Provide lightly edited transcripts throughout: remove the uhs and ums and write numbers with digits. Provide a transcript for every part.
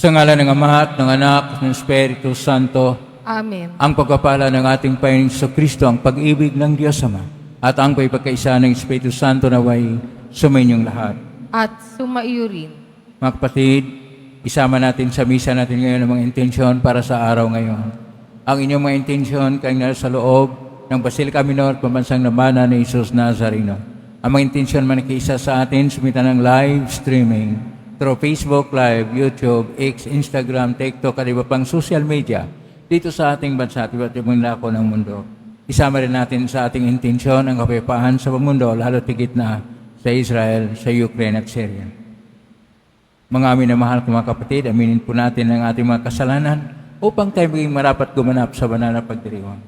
Sa ngalan ng Ama at ng Anak at ng Espiritu Santo, Amen. ang pagpapala ng ating Panginoong Kristo, ang pag-ibig ng Diyos Ama, at ang pagkakaisa ng Espiritu Santo naway sumainyong lahat. At sumaiyo rin. Mga kapatid, isama natin sa misa natin ngayon ang mga intensyon para sa araw ngayon. Ang inyong mga intensyon kayong nasa loob ng Basilica Minor at Pambansang Nabana ni Jesus Nazareno. Ang mga intensyon manikiisa sa atin, sumita ng live streaming through Facebook Live, YouTube, X, Instagram, TikTok at iba pang social media dito sa ating bansa at iba't ibang lako ng mundo. Isama rin natin sa ating intensyon ang kapayapaan sa mundo, lalo tigit na sa Israel, sa Ukraine at Syria. Mga amin na mahal kong mga kapatid, aminin po natin ang ating mga kasalanan upang tayo maging marapat gumanap sa banal na pagdiriwang.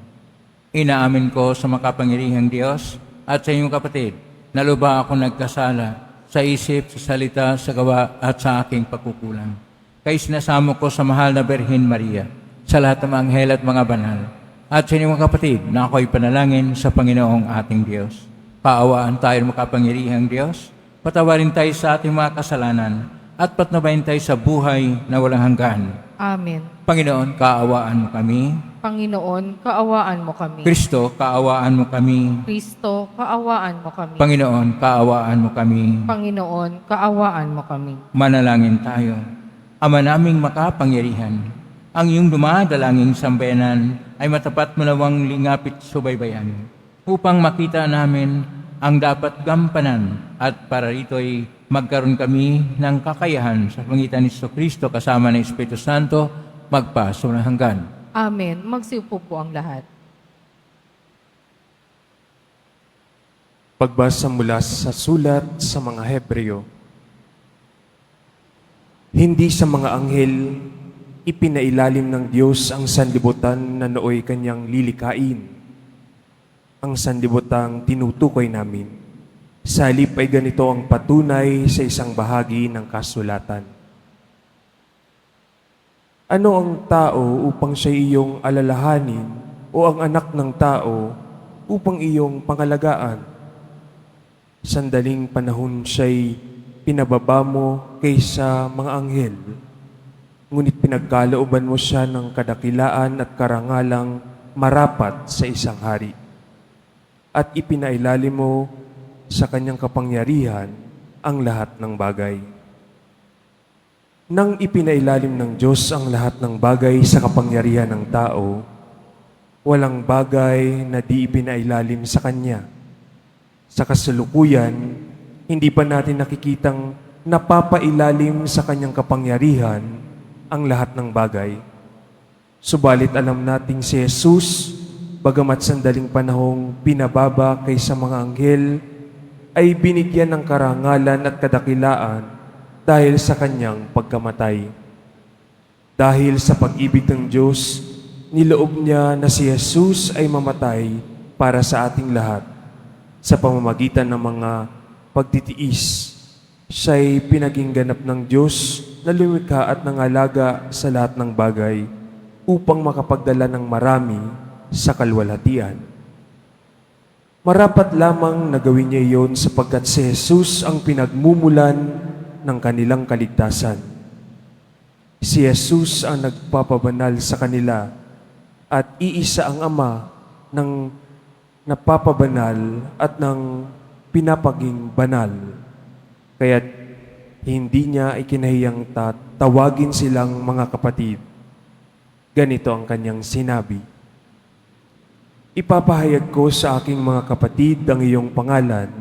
Inaamin ko sa makapangyarihang Diyos at sa inyong kapatid na lubha ako nagkasala sa isip, sa salita, sa gawa at sa aking pagkukulang. Kaya sinasamo ko sa mahal na Birhen Maria, sa lahat ng mga anghel at mga banal, at sa inyong mga kapatid na ako'y panalangin sa Panginoong ating Diyos. Paawaan tayo ng makapangyarihang Diyos, patawarin tayo sa ating mga kasalanan, at patnubayan tayo sa buhay na walang hanggan. Amen. Panginoon, kaawaan mo kami. Panginoon, kaawaan mo kami. Kristo, kaawaan mo kami. Kristo, kaawaan mo kami. Panginoon, kaawaan mo kami. Panginoon, kaawaan mo kami. Manalangin tayo. Ama naming makapangyarihan, ang iyong dumadalangin sambayanan ay matapat malawang lingapit subaybayan upang makita namin ang dapat gampanan at para rito'y magkaroon kami ng kakayahan sa pangitan ni Kristo kasama ng Espiritu Santo magpaso ng hanggan. Amen. Magsiupo po ang lahat. Pagbasa mula sa sulat sa mga Hebreo. Hindi sa mga anghel ipinailalim ng Diyos ang sanlibutan na nooy kanyang lilikain. Ang sanlibutang tinutukoy namin. Sa halip ay ganito ang patunay sa isang bahagi ng kasulatan. Ano ang tao upang siya iyong alalahanin o ang anak ng tao upang iyong pangalagaan? Sandaling panahon siya'y pinababa mo kaysa mga anghel, ngunit pinagkalooban mo siya ng kadakilaan at karangalang marapat sa isang hari. At ipinailalim mo sa kanyang kapangyarihan ang lahat ng bagay. Nang ipinailalim ng Diyos ang lahat ng bagay sa kapangyarihan ng tao, walang bagay na di ipinailalim sa Kanya. Sa kasalukuyan, hindi pa natin nakikitang napapailalim sa Kanyang kapangyarihan ang lahat ng bagay. Subalit alam nating si Jesus, bagamat sandaling panahong binababa kaysa mga anghel, ay binigyan ng karangalan at kadakilaan dahil sa kanyang pagkamatay. Dahil sa pag-ibig ng Diyos, niloob niya na si Jesus ay mamatay para sa ating lahat. Sa pamamagitan ng mga pagtitiis, siya'y pinaging ganap ng Diyos na lumikha at nangalaga sa lahat ng bagay upang makapagdala ng marami sa kalwalhatian. Marapat lamang na gawin niya iyon sapagkat si Jesus ang pinagmumulan ng kanilang kaligtasan. Si Jesus ang nagpapabanal sa kanila at iisa ang Ama ng napapabanal at ng pinapaging banal. Kaya't hindi niya ikinahiyang tawagin silang mga kapatid. Ganito ang kanyang sinabi, "Ipapahayag ko sa aking mga kapatid ang iyong pangalan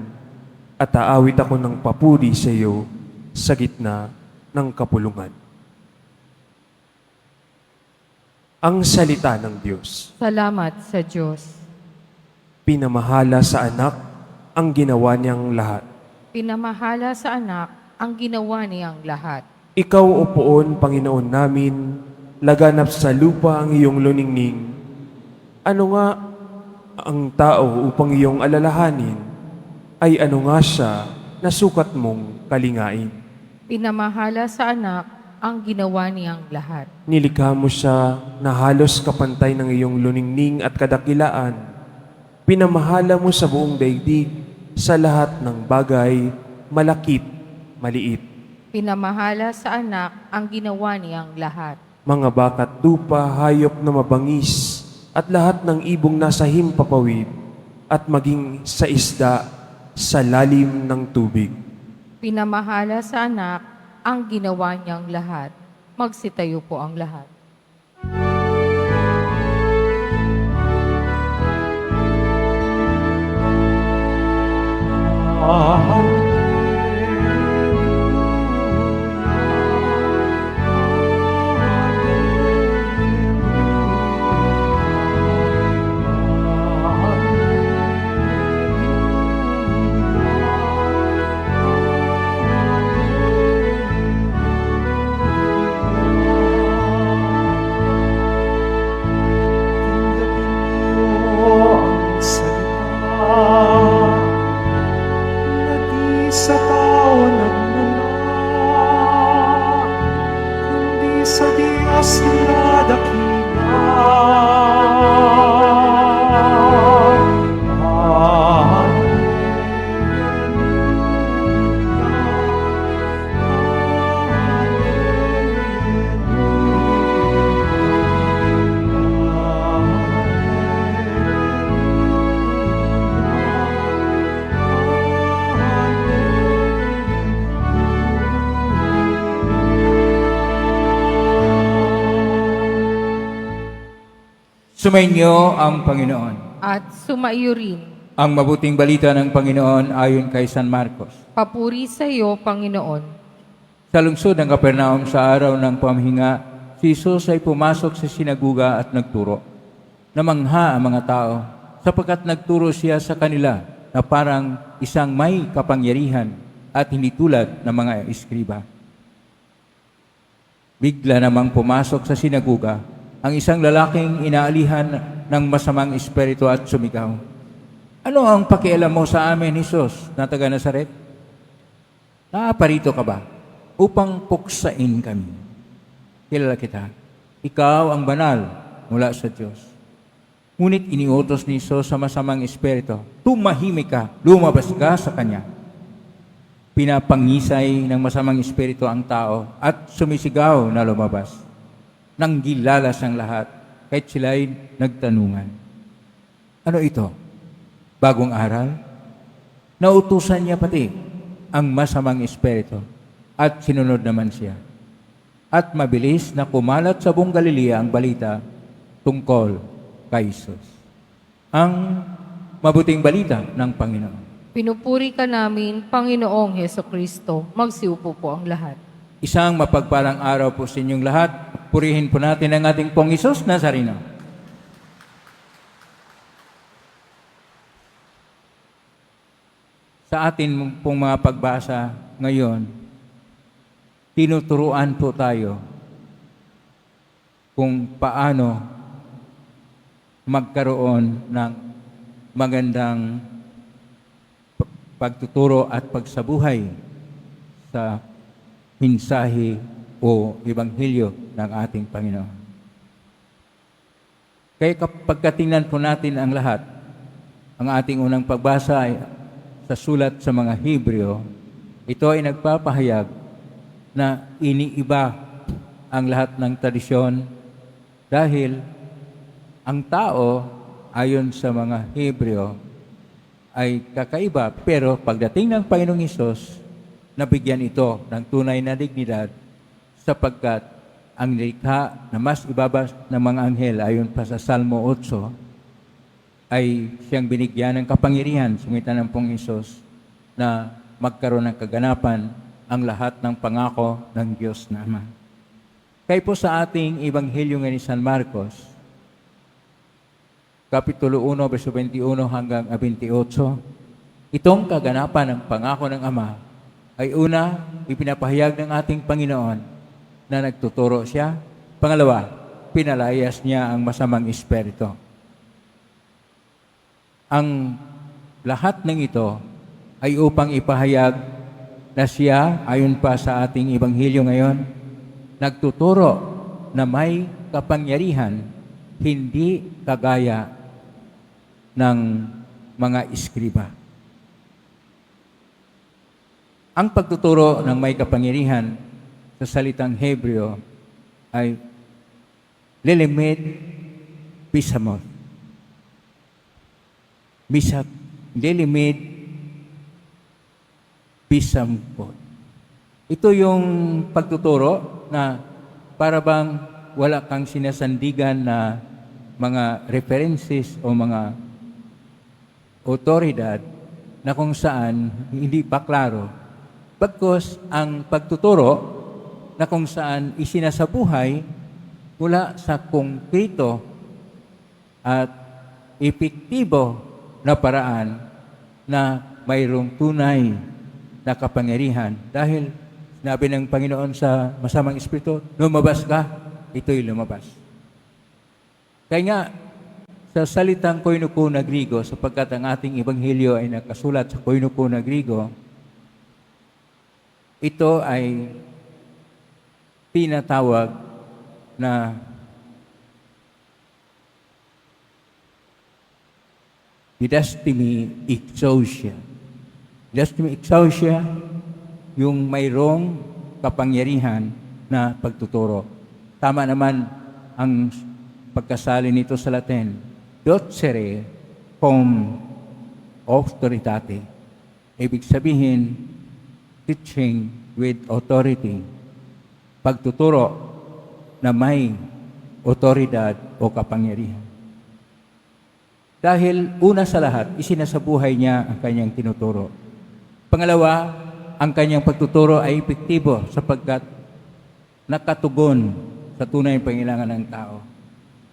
at aawit ako ng papuri sa iyo sa gitna ng kapulungan." Ang salita ng Diyos. Salamat sa Diyos. Pinamahala sa anak ang ginawa niyang lahat. Pinamahala sa anak ang ginawa niyang lahat. Ikaw, O Poon, Panginoon namin, laganap sa lupa ang iyong luningning. Ano nga ang tao upang iyong alalahanin, ay ano nga siya na sukat mong kalingain. Pinamahala sa anak ang ginawa niyang lahat. Nilikha mo siya na halos kapantay ng iyong luningning at kadakilaan. Pinamahala mo sa buong daigdig sa lahat ng bagay, malakit, maliit. Pinamahala sa anak ang ginawa niyang lahat. Mga bakat lupa, hayop na mabangis, at lahat ng ibong nasa himpapawid, at maging sa isda sa lalim ng tubig. Pinamahala sa anak ang ginawa niyang lahat. Magsitayo po ang lahat. Sa tao nagmula, kundi sa Diyos na dakila. Sumainyo ang Panginoon. At sumaiyo rin. Ang mabuting balita ng Panginoon ayon kay San Marcos. Papuri sa iyo, Panginoon. Sa lungsod ng Capernaum sa araw ng pamhinga, si Jesus ay pumasok sa sinaguga at nagturo. Namangha ang mga tao sapagkat nagturo siya sa kanila na parang isang may kapangyarihan at hindi tulad ng mga eskriba. Bigla namang pumasok sa sinaguga ang isang lalaking inaalihan ng masamang espiritu at sumigaw, "Ano ang pakialam mo sa amin, Jesus, na taga Nazaret? Naaparito ka ba upang puksain kami? Kilala kita. Ikaw ang banal mula sa Diyos." Ngunit iniutos ni Jesus sa masamang espiritu, "Tumahimik ka, lumabas ka sa kanya." Pinapangisay ng masamang espiritu ang tao at sumisigaw na lumabas. Nang gilalas ang lahat, kahit sila'y nagtanungan, "Ano ito? Bagong aral?" Nautusan niya pati ang masamang espiritu at sinunod naman siya. At mabilis na kumalat sa buong Galilea ang balita tungkol kay Jesus. Ang mabuting balita ng Panginoon. Pinupuri ka namin, Panginoong Hesukristo. Magsiupo po ang lahat. Isang mapagpalang araw po sa inyong lahat. Purihin po natin ang ating pong Hesus Nazareno. Sa atin pong mga pagbasa ngayon, tinuturuan po tayo kung paano magkaroon ng magandang pagtuturo at pagsabuhay sa mensahe o ebanghelyo ng ating Panginoon. Kaya kapag tingnan po natin ang lahat, ang ating unang pagbasa ay sa sulat sa mga Hebreo, ito ay nagpapahayag na iniiba ang lahat ng tradisyon dahil ang tao ayon sa mga Hebreo ay kakaiba, pero pagdating ng Panginoong Hesus, nabigyan ito ng tunay na dignidad sapagkat ang nilikha na mas ibaba ng mga anghel ayon pa sa Salmo 8 ay siyang binigyan ng kapangyarihan sumitan ng Panginoong Hesus na magkaroon ng kaganapan ang lahat ng pangako ng Diyos na Ama. Kaya po sa ating ebanghelyo ngayon ni San Marcos, Kapitulo 1, verso 21 hanggang 28, itong kaganapan ng pangako ng Ama ay una, ipinapahayag ng ating Panginoon na nagtuturo siya. Pangalawa, pinalayas niya ang masamang espiritu. Ang lahat ng ito ay upang ipahayag na siya, ayon pa sa ating ebanghelyo ngayon, nagtuturo na may kapangyarihan, hindi kagaya ng mga eskriba. Ang pagtuturo ng may kapangyarihan sa salitang Hebreo ay lilimit bisamot. Bisag, lilimit bisamot. Ito yung pagtuturo na para bang wala kang sinasandigan na mga references o mga otoridad na kung saan hindi pa klaro. Bagkus ang pagtuturo na kung saan isinasabuhay mula sa konkrito at epektibo na paraan na mayroong tunay na kapangyarihan. Dahil sinabi ng Panginoon sa masamang espiritu, lumabas ka, ito'y lumabas. Kaya nga, sa salitang Koinokona Griego, sapagkat ang ating ebanghelyo ay nakasulat sa Koinokona Griego, ito ay tinatawag na didastimi exousia. Didastimi exousia, yung mayroong kapangyarihan na pagtuturo. Tama naman ang pagkasali nito sa Latin, docere cum auctoritate. Ibig sabihin, teaching with authority. Pagtuturo na may otoridad o kapangyarihan. Dahil una sa lahat, isinasabuhay niya ang kanyang tinuturo. Pangalawa, ang kanyang pagtuturo ay epektibo sapagkat nakatugon sa tunay na pangailangan ng tao.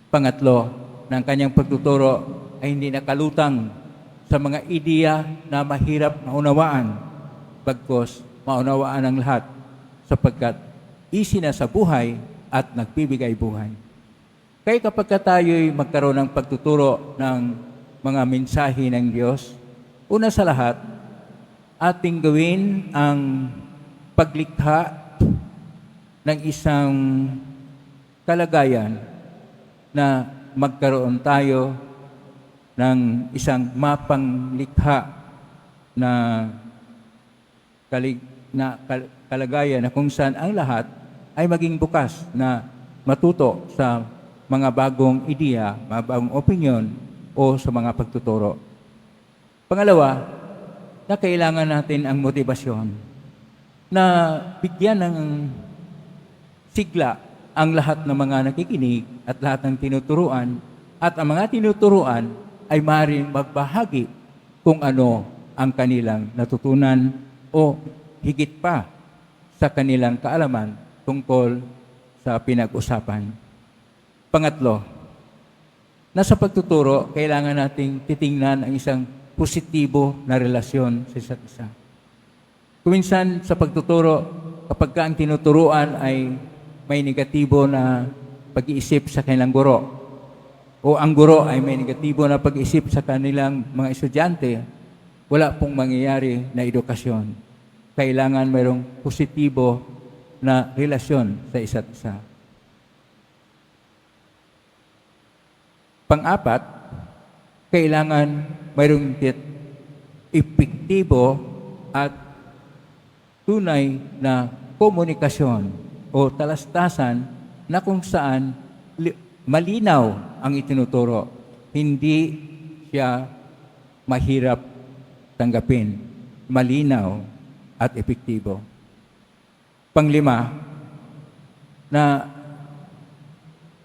Pangatlo, na ang kanyang pagtuturo ay hindi nakalutang sa mga ideya na mahirap maunawaan, bagkus maunawaan ng lahat sapagkat isinasabuhay at nagbibigay buhay. Kaya kapag tayo'y magkaroon ng pagtuturo ng mga mensahe ng Diyos, una sa lahat, ating gawin ang paglikha ng isang kalagayan na magkaroon tayo ng isang mapang likha na kalagayan na kung saan ang lahat ay maging bukas na matuto sa mga bagong ideya, mga bagong opinion o sa mga pagtuturo. Pangalawa, na kailangan natin ang motibasyon na bigyan ng sigla ang lahat ng mga nakikinig at lahat ng tinuturuan at ang mga tinuturuan ay maaaring magbahagi kung ano ang kanilang natutunan o higit pa sa kanilang kaalaman tungkol sa pinag-usapan. Pangatlo, nasa pagtuturo, kailangan nating titingnan ang isang positibo na relasyon sa isa't isa. Kuminsan sa pagtuturo, kapag ang tinuturuan ay may negatibo na pag-iisip sa kanilang guro, o ang guro ay may negatibo na pag-iisip sa kanilang mga estudyante, wala pong mangyayari na edukasyon. Kailangan mayroong positibo na relasyon sa isa't isa. Pang-apat, kailangan mayroong epektibo at tunay na komunikasyon o talastasan na kung saan malinaw ang itinuturo. Hindi siya mahirap tanggapin. Malinaw at epektibo. Panglima, na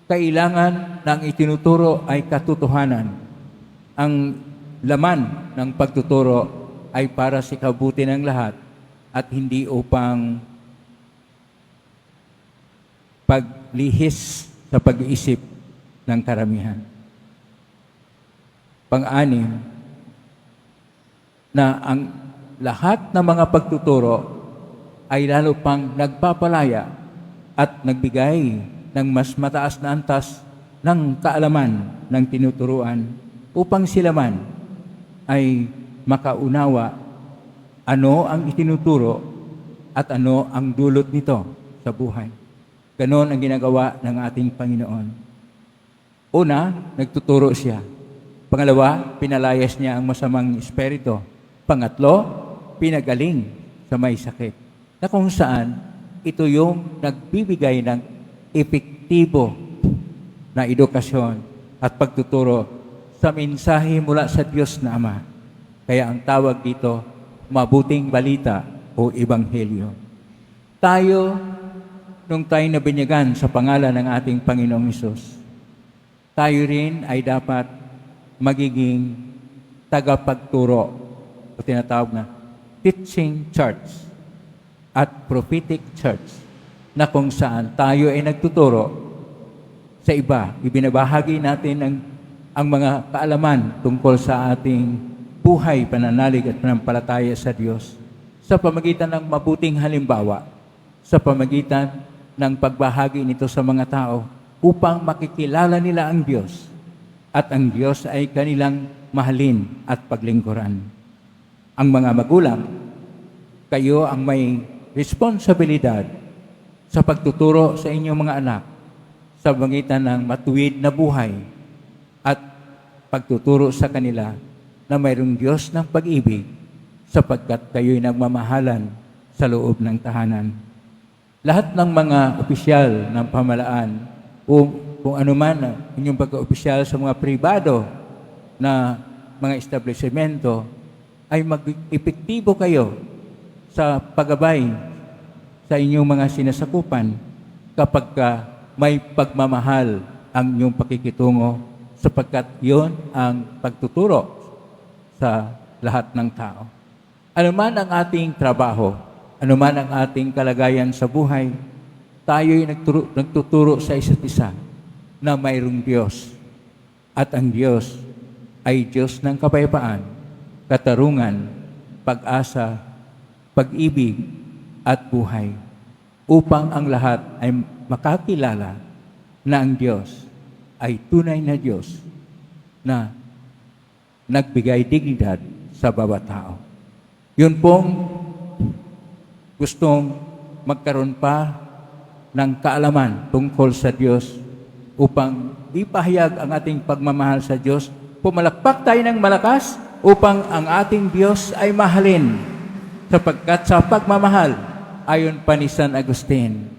kailangan ng itinuturo ay katotohanan. Ang laman ng pagtuturo ay para sa kabuti ng lahat at hindi upang paglihis sa pag-iisip ng karamihan. Pang-anim, na ang lahat ng mga pagtuturo ay lalo pang nagpapalaya at nagbigay ng mas mataas na antas ng kaalaman ng tinuturuan upang sila man ay makaunawa ano ang itinuturo at ano ang dulot nito sa buhay. Ganon ang ginagawa ng ating Panginoon. Una, nagtuturo siya. Pangalawa, pinalayas niya ang masamang espiritu. Pangatlo, pinagaling sa may sakit. Na kung saan ito yung nagbibigay ng epektibo na edukasyon at pagtuturo sa mensahe mula sa Diyos na Ama. Kaya ang tawag dito, mabuting balita o ebanghelyo. Tayo, nung tayo nabinyagan sa pangalan ng ating Panginoong Hesus, tayo rin ay dapat magiging tagapagturo o tinatawag na teaching church at prophetic church na kung saan tayo ay nagtuturo sa iba. Ibinabahagi natin ang mga kaalaman tungkol sa ating buhay, pananalig at panampalataya sa Diyos sa pamagitan ng mabuting halimbawa, sa pamagitan ng pagbahagi nito sa mga tao upang makikilala nila ang Diyos at ang Diyos ay kanilang mahalin at paglingkuran. Ang mga magulang, kayo ang may responsibilidad sa pagtuturo sa inyong mga anak sa pamagitan ng matuwid na buhay at pagtuturo sa kanila na mayroong Diyos ng pag-ibig sapagkat kayo'y nagmamahalan sa loob ng tahanan. Lahat ng mga opisyal ng pamahalaan o kung ano man inyong pagka-opisyal sa mga pribado na mga establishmento ay mag-epektibo kayo sa paggabay sa inyong mga sinasakupan kapag may pagmamahal ang inyong pakikitungo sapagkat yon ang pagtuturo sa lahat ng tao. Ano man ang ating trabaho, ano man ang ating kalagayan sa buhay, tayo'y nagtuturo sa isa't isa na mayroong Diyos. At ang Diyos ay Diyos ng kapayapaan, katarungan, pag-asa, pag-ibig at buhay upang ang lahat ay makakilala na ang Diyos ay tunay na Diyos na nagbigay dignidad sa bawat tao. Yun pong gustong magkaroon pa ng kaalaman tungkol sa Diyos upang ipahayag ang ating pagmamahal sa Diyos. Pumalakpak tayo ng malakas upang ang ating Diyos ay mahalin sapagkat sa pagmamahal, ayon pa ni San Agustin,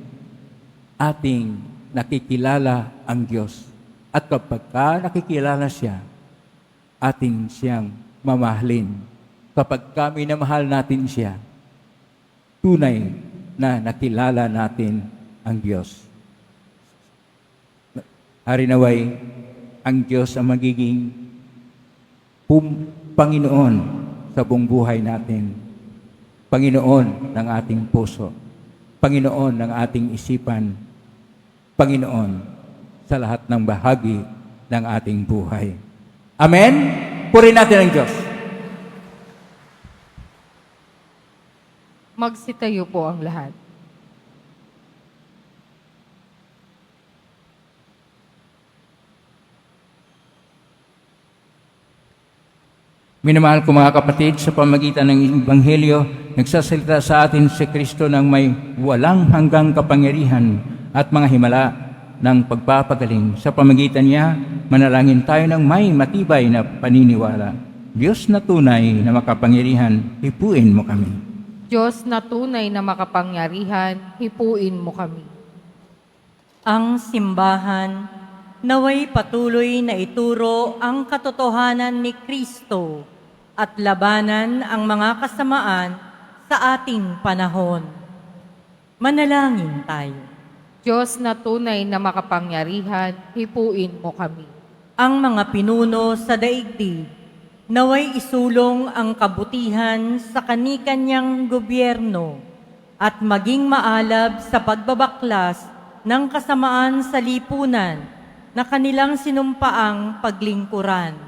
ating nakikilala ang Diyos. At kapag nakikilala siya, atin siyang mamahalin. Kapag kami namahal natin siya, tunay na nakilala natin ang Diyos. Harinaway, ang Diyos ang magiging Panginoon sa buong buhay natin. Panginoon ng ating puso. Panginoon ng ating isipan. Panginoon sa lahat ng bahagi ng ating buhay. Amen? Purihin natin ang Diyos. Magsitayo po ang lahat. Minamahal ko mga kapatid, sa pamagitan ng Ebanghelyo, nagsasalita sa atin si Kristo ng may walang hanggang kapangyarihan at mga himala ng pagpapagaling. Sa pamagitan niya, manalangin tayo ng may matibay na paniniwala. Diyos na tunay na makapangyarihan, hipuin mo kami. Diyos na tunay na makapangyarihan, hipuin mo kami. Ang simbahan naway patuloy na ituro ang katotohanan ni Kristo at labanan ang mga kasamaan sa ating panahon. Manalangin tayo. Diyos na tunay na makapangyarihan, hipuin mo kami. Ang mga pinuno sa daigdig, naway isulong ang kabutihan sa kani-kanyang gobyerno at maging maalab sa pagbabaklas ng kasamaan sa lipunan na kanilang sinumpaang paglingkuran.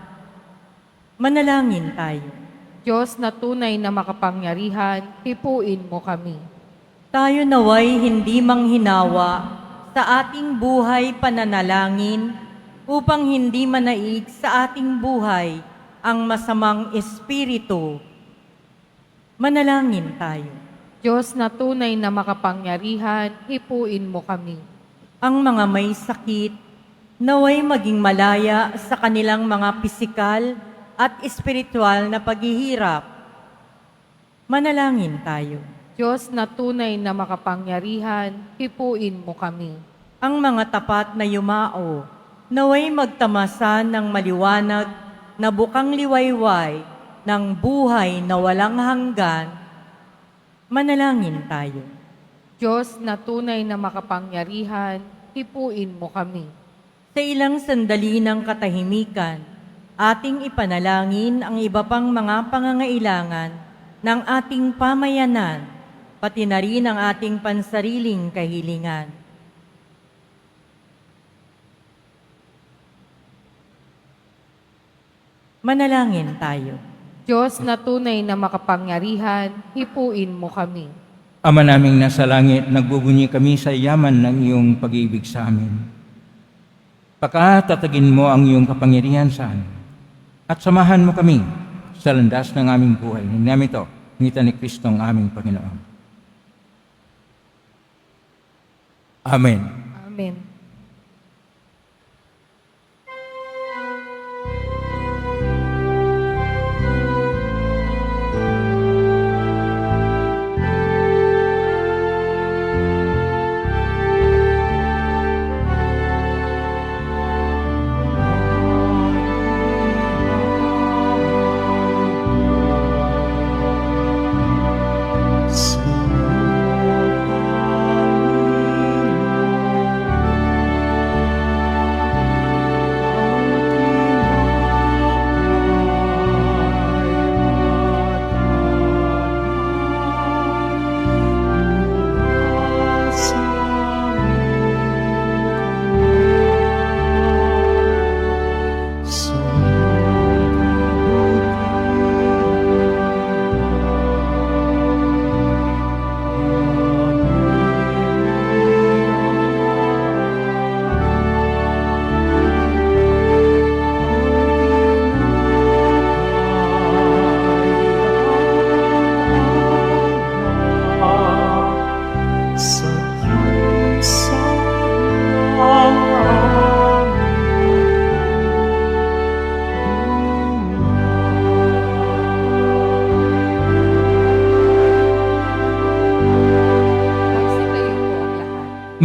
Manalangin tayo. Diyos na tunay na makapangyarihan, hipuin mo kami. Tayo naway hindi manghinawa sa ating buhay pananalangin upang hindi manaig sa ating buhay ang masamang espiritu. Manalangin tayo. Diyos na tunay na makapangyarihan, hipuin mo kami. Ang mga may sakit, naway maging malaya sa kanilang mga pisikal at espiritual na paghihirap. Manalangin tayo. Diyos na tunay na makapangyarihan, hipuin mo kami. Ang mga tapat na yumao, naway magtamasan ng maliwanag na bukang liwayway ng buhay na walang hanggan. Manalangin tayo. Diyos na tunay na makapangyarihan, hipuin mo kami. Sa ilang sandali ng katahimikan, ating ipanalangin ang iba pang mga pangangailangan ng ating pamayanan, pati na rin ang ating pansariling kahilingan. Manalangin tayo. Diyos na tunay na makapangyarihan, hipuin mo kami. Ama naming nasa langit, nagbubunyi kami sa yaman ng iyong pag-ibig sa amin. Pakatatagin mo ang iyong kapangyarihan sa amin. At samahan mo kami sa landas ng aming buhay. Namin ito, ngitan ni Kristo ang aming Panginoon. Amen. Amen.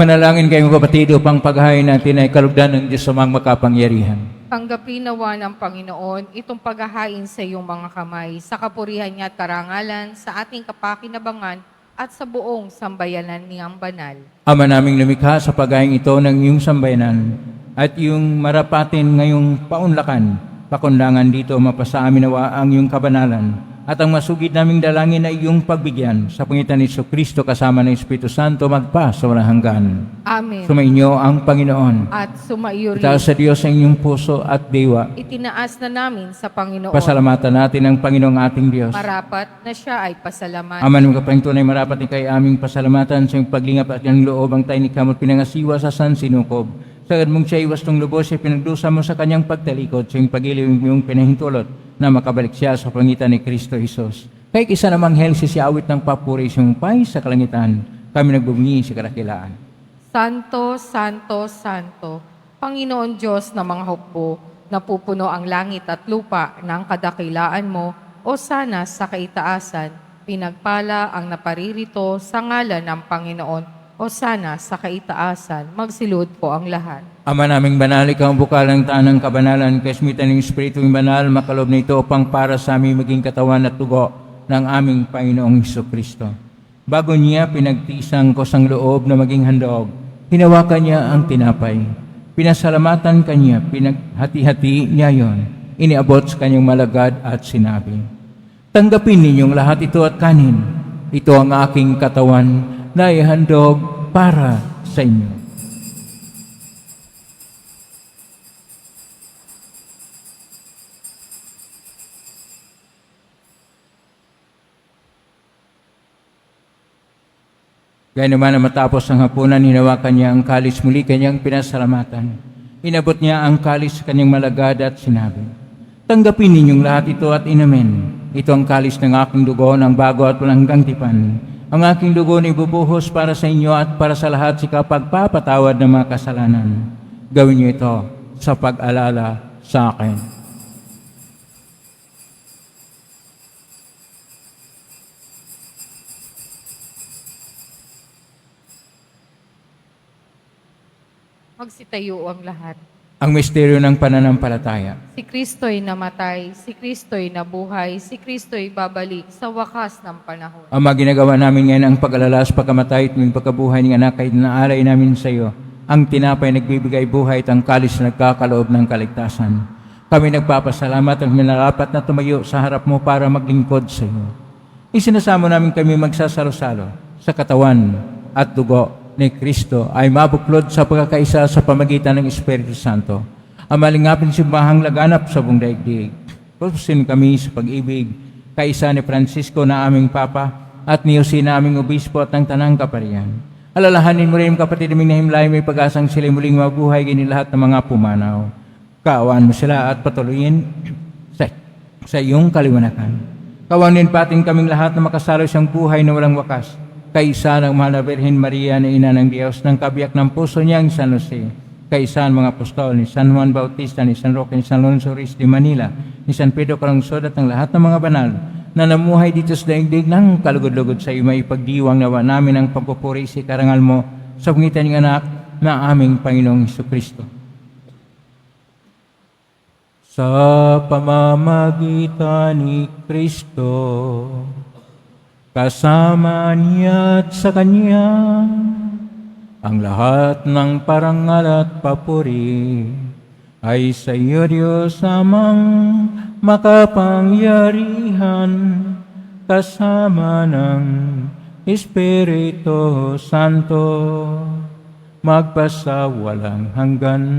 Manalangin kayong kapatid upang paghahain natin ay kalugdan ng Diyos amang makapangyarihan. Tanggapin nawa ng Panginoon itong paghahain sa iyong mga kamay, sa kapurihan niya at karangalan, sa ating kapakinabangan at sa buong sambayanan niyang banal. Ama naming lumikha sa paghahain ito ng iyong sambayanan at iyong marapatin ngayong paunlakan, pakundangan dito mapasa amin nawa ang iyong kabanalan at ang masugid naming dalangin ay iyong pagbigyan sa pangitan ni Kristo kasama ng Espiritu Santo magpa sa walang hanggan. Amen. Sumainyo ang Panginoon. At sumaiyo rin. Itaas sa Diyos ang inyong puso at diwa. Itinaas na namin sa Panginoon. Pasalamatan natin ang Panginoong ating Diyos. Marapat na siya ay pasalamat. Aman mga kapayong tunay marapat ni kay aming pasalamatan sa iyong paglingap at yung loob ang tayo ni kamot pinangasiwa sa San Sinukob. Sagad mong siya iwas tong lubos siya pinagdusa mo sa kanyang pagtalikod sa iyong pagiliw yung pinahintulot na makabalik siya sa pangitan ni Kristo Jesus. Kay kisa namang hel si awit ng papuri siyang pay sa kalangitan, kami nagbubunyi sa kadakilaan. Santo, Santo, Santo, Panginoon Diyos na mga hukbo, napupuno ang langit at lupa ng kadakilaan mo, o sana sa kaitaasan, pinagpala ang naparirito sa ngalan ng Panginoon, o sana sa kaitaasan, magsilud po ang lahat. Ama naming banal, ikaw ang bukalang tanang kabanalan, kasmitan ng Espiritu banal, makalob na ito upang para sa aming maging katawan at tugo ng aming Panginoong Kristo. Bago niya pinagtisang ko sang loob na maging handog, hinawakan niya ang tinapay. Pinasalamatan kanya, pinaghati-hati niya yon. Iniabot sa kanyang malagad at sinabi, tanggapin ninyong lahat ito at kanin. Ito ang aking katawan na ihandog para sa inyo. Gaya naman na matapos ang hapunan, hinawakan niya ang kalis muli kanyang pinasalamatan. Inabot niya ang kalis sa kanyang malagad at sinabi, tanggapin ninyong lahat ito at inamin. Ito ang kalis ng aking dugo ng bago at walang hanggang tipan. Ang aking dugo na ibubuhos para sa inyo at para sa lahat sa kapagpapatawad ng mga kasalanan. Gawin niyo ito sa pag-alala sa akin. Magsitayo ang lahat. Ang misteryo ng pananampalataya. Si Kristo'y namatay, si Kristo'y nabuhay, si Kristo'y babalik sa wakas ng panahon. Ama, ginagawa namin ngayon ang pag-alala sa pagkamatay at ng pagkabuhay ng anak ay naalay namin sa iyo. Ang tinapay nagbibigay buhay at ang kalis na nagkakaloob ng kaligtasan. Kami nagpapasalamat at minarapat na tumayo sa harap mo para maglingkod sa iyo. Isinasamo namin kami magsasalo-salo sa katawan at dugo ni Kristo ay mabuklod sa pagkakaisa sa pamagitan ng Espiritu Santo. Ang malingapin simbahang laganap sa buong daigdig. Pupusin kami sa pag-ibig, kaisa ni Francisco na aming Papa at ni Jose na aming Obispo at ng Tanang Kaparian. Alalahanin mo rin kapatid naming nahimlay may pag-asang sila muling mabuhay gini lahat ng mga pumanaw. Kaawaan mo sila at patuloyin sa iyong kaliwanagan. Kawanin patin kaming lahat na makasalo siyang buhay na walang wakas. Kaisa ng Mahal na Birhen Maria na Ina ng Diyos, ng kabiyak ng puso niyang San Jose, kaisa ng mga apostol ni San Juan Bautista, ni San Roque, ni San Alonso Ruiz de Manila, ni San Pedro Calungsod at ng lahat ng mga banal na namuhay dito sa daigdig ng kalugod-lugod sa iyo, maipagdiwang nawa namin ang pagpupuri sa karangal mo sa pangitan ng anak na aming Panginoong Hesukristo. Sa pamamagitan ni Kristo, kasama niya at sa Kanya, ang lahat ng parangal at papuri ay sa iyo, Diyos amang makapangyarihan, kasama ng Espiritu Santo, magpasawalang hanggan.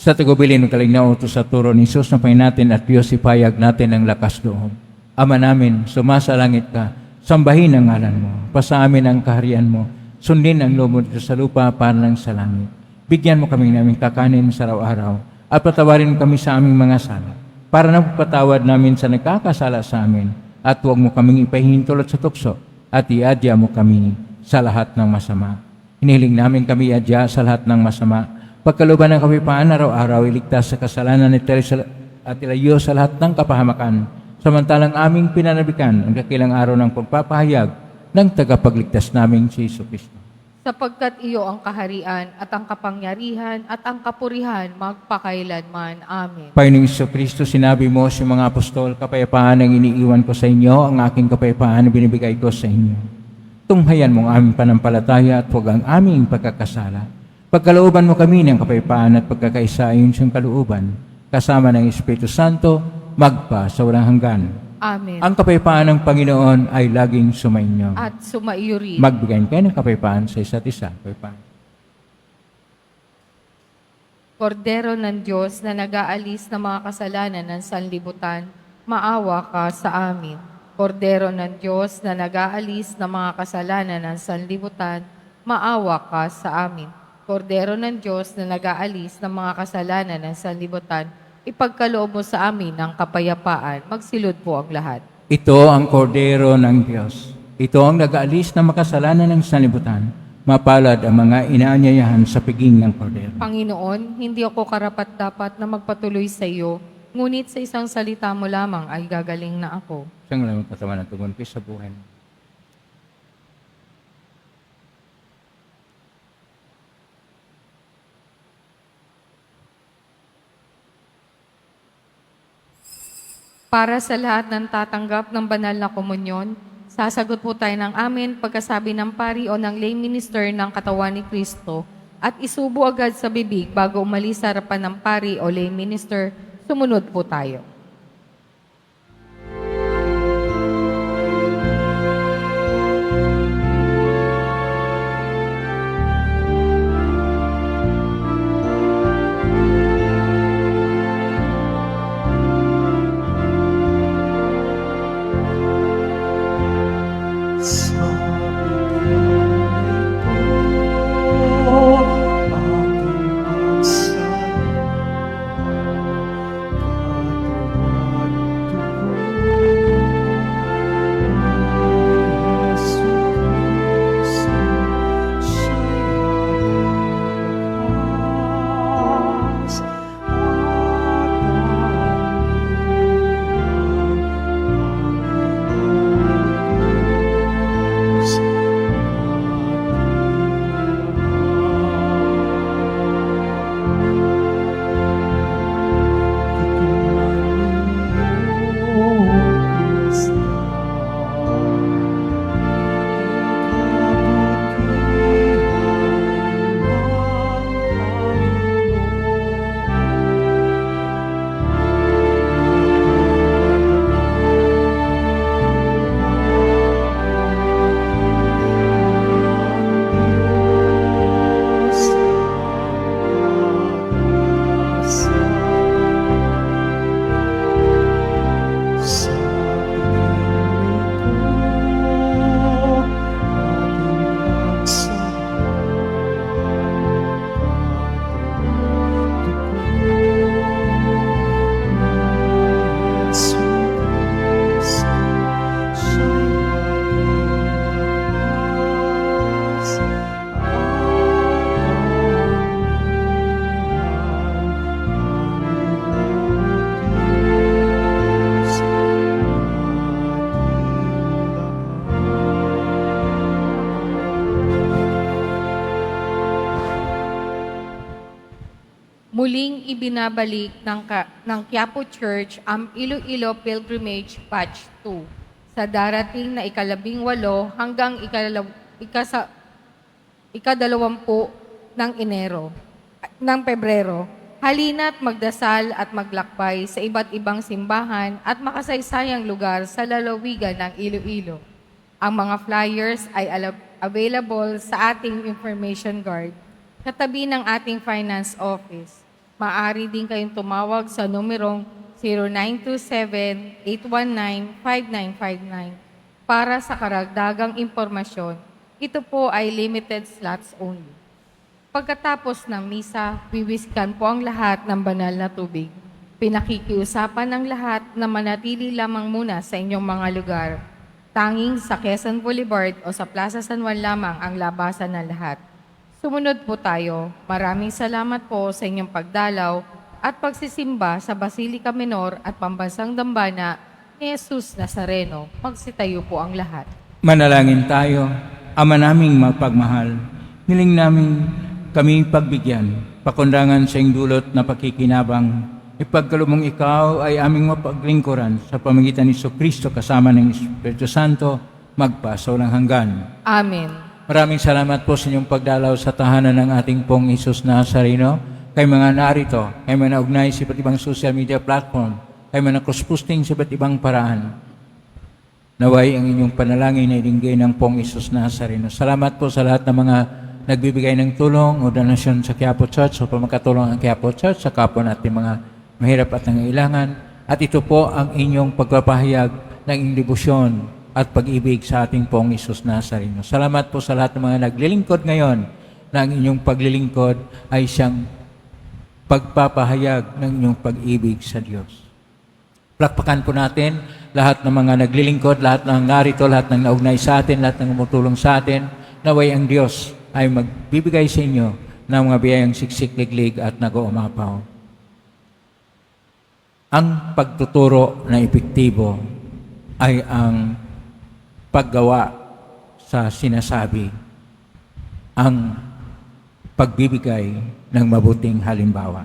Sa tagubilin ng kalingnaw utos sa turo ni Jesus na Panginoon natin at Diyos ipayag natin ang lakas loob. Ama namin, sumasalangit ka, sambahin ang ngalan mo, pasa amin ang kaharian mo, sundin ang loob mo dito sa lupa para lang sa langit. Bigyan mo kami naming kakanin sa araw-araw at patawarin kami sa aming mga sala para napapatawad namin sa nagkakasala sa amin at huwag mo kaming ipahintulot sa tukso at iadya mo kami sa lahat ng masama. Hinihiling namin kami iadya sa lahat ng masama. Pagkaluban ng kapayapaan araw-araw, iligtas sa kasalanan at ilayo sa lahat ng kapahamakan, samantalang aming pinanabikan ang kakilang araw ng pagpapahayag ng tagapagligtas naming si Jesucristo. Sapagkat iyo ang kaharian at ang kapangyarihan at ang kapurihan magpakailanman. Amen. Panginoong Jesucristo, sinabi mo sa mga apostol, kapayapaan ang iniiwan ko sa inyo, ang aking kapayapaan na binibigay ko sa inyo. Tunghayan mo ang aming panampalataya at huwag ang aming pagkakasala. Pagkalooban mo kami ng kapayapaan at pagkakaisa ayon sa kalooban, kasama ng Espiritu Santo, magpa sa walang hanggan. Amen. Ang kapayapaan ng Panginoon ay laging sumainyo. At sumaiyo rin. Magbigay kayo ng kapayapaan sa isa't isa. Kapayapaan. Kordero ng Diyos na nag-aalis ng mga kasalanan ng sanlibutan, maawa ka sa amin. Kordero ng Diyos na nag-aalis ng mga kasalanan ng sanlibutan, maawa ka sa amin. Kordero ng Diyos na nag-aalis ng mga kasalanan ng sanlibutan, ipagkaloob mo sa amin ng kapayapaan. Magsilod po ang lahat. Ito ang kordero ng Diyos. Ito ang nag-aalis ng makasalanan ng sanlibutan. Mapalad ang mga inaanyayahan sa piging ng kordero. Panginoon, hindi ako karapat-dapat na magpatuloy sa iyo, ngunit sa isang salita mo lamang ay gagaling na ako. Siyang lamang katawan ng tugon ko sa buhay mo. Para sa lahat ng tatanggap ng banal na komunyon, sasagot po tayo ng amin pagkasabi ng pari o ng lay minister ng katawan ni Kristo at isubo agad sa bibig bago umalis sa harapan ng pari o lay minister. Sumunod po tayo. Sa ito, ating ibinabalik ng Quiapo Church ang Iloilo Pilgrimage Batch 2 sa darating na ika-18 hanggang ika-20 ng Pebrero. Halina't magdasal at maglakbay sa iba't ibang simbahan at makasaysayang lugar sa lalawigan ng Iloilo. Ang mga flyers ay available sa ating information card katabi ng ating finance office. Maaari din kayong tumawag sa numerong 0927-819-5959 para sa karagdagang impormasyon. Ito po ay limited slots only. Pagkatapos ng misa, wiwiskan po ang lahat ng banal na tubig. Pinakikiusapan ng lahat na manatili lamang muna sa inyong mga lugar. Tanging sa Quezon Boulevard o sa Plaza San Juan lamang ang labasan ng lahat. Sumunod po tayo. Maraming salamat po sa inyong pagdalaw at pagsisimba sa Basilica Minor at Pambansang Dambana ni Jesus Nazareno. Magsitayo po ang lahat. Manalangin tayo. Ama naming mapagmahal, niling namin kami pagbigyan, pakundangan sa iyong dulot na pakikinabang, ipagkalumong ikaw ay aming mapaglingkuran sa pamagitan ni Kristo kasama ng Espiritu Santo, magpa sa walang hanggan. Amen. Maraming salamat po sa inyong pagdalaw sa tahanan ng ating pong Jesus Nazareno, kay mga narito, kay mga naugnay sa iba't ibang social media platform, kay mga cross-posting sa iba't ibang paraan. Naway ang inyong panalangin na ilinggay ng pong Jesus Nazareno. Salamat po sa lahat ng mga nagbibigay ng tulong o donasyon sa Quiapo Church o pamagkatulong ang Quiapo Church sa kapwa natin mga mahirap at nangailangan. At ito po ang inyong pagpapahayag ng inyong debosyon at pag-ibig sa ating pong Jesus Nazareno. Salamat po sa lahat ng mga naglilingkod ngayon na ang inyong paglilingkod ay siyang pagpapahayag ng inyong pag-ibig sa Diyos. Plakpakan po natin lahat ng mga naglilingkod, lahat ng narito, lahat ng naugnay sa atin, lahat ng umutulong sa atin. Naway ang Diyos ay magbibigay sa inyo ng mga biyayang siksik, liglig at nag-uumapaw. Ang pagtuturo na epektibo ay ang paggawa sa sinasabi, ang pagbibigay ng mabuting halimbawa.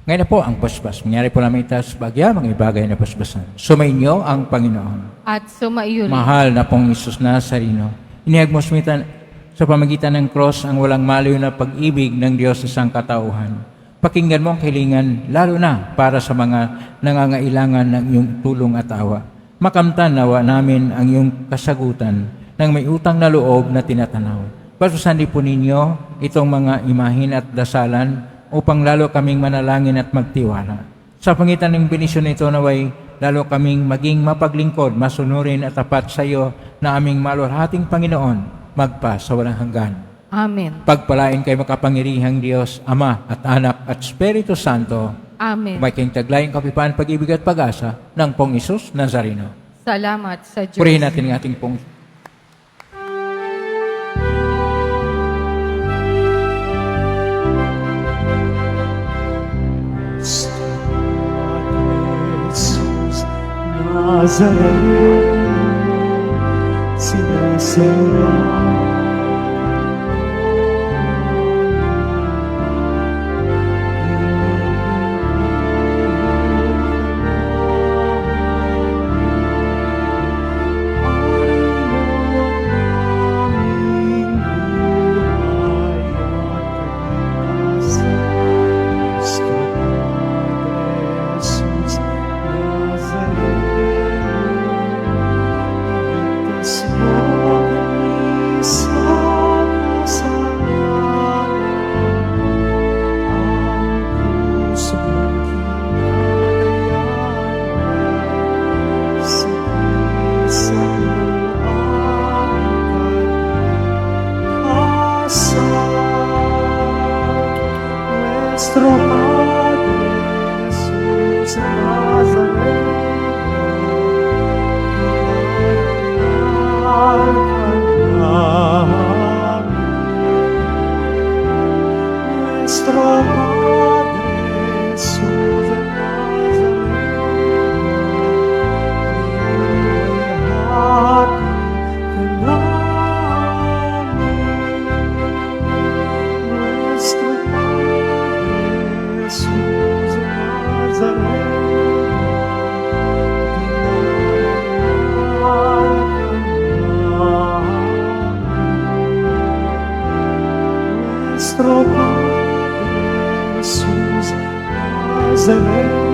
Ngayon na po ang paspas. Mangyari po namin itas bagya, mga ibagay na paspasan. Sumainyo ang Panginoon. At sumaiyo rin. Mahal na pong Isus Nazareno, inihag mo sa pamagitan ng cross ang walang maliw na pag-ibig ng Diyos sa sangkatauhan. Pakinggan mo ang kahilingan, lalo na para sa mga nangangailangan ng iyong tulong at awa. Makamtan nawa namin ang iyong kasagutan ng may utang na loob na tinatanaw. Pasusan po ninyo itong mga imahin at dasalan upang lalo kaming manalangin at magtiwala. Sa pangitan ng benisyon nito naway, lalo kaming maging mapaglingkod, masunurin at tapat sa iyo na aming maluwalhating Panginoon, magpa sa walang hanggan. Amen. Pagpalain kay makapangyarihang Diyos, Ama at Anak at Espiritu Santo, Amen. may kayong taglayang kapipan, pag-ibig at pag-asa ng pong Isus Nazareno. Salamat sa Diyos. Purihin natin ang ating pong Jesus Nazareno, sinisira. Nuestro Padre Jesús Nazaret,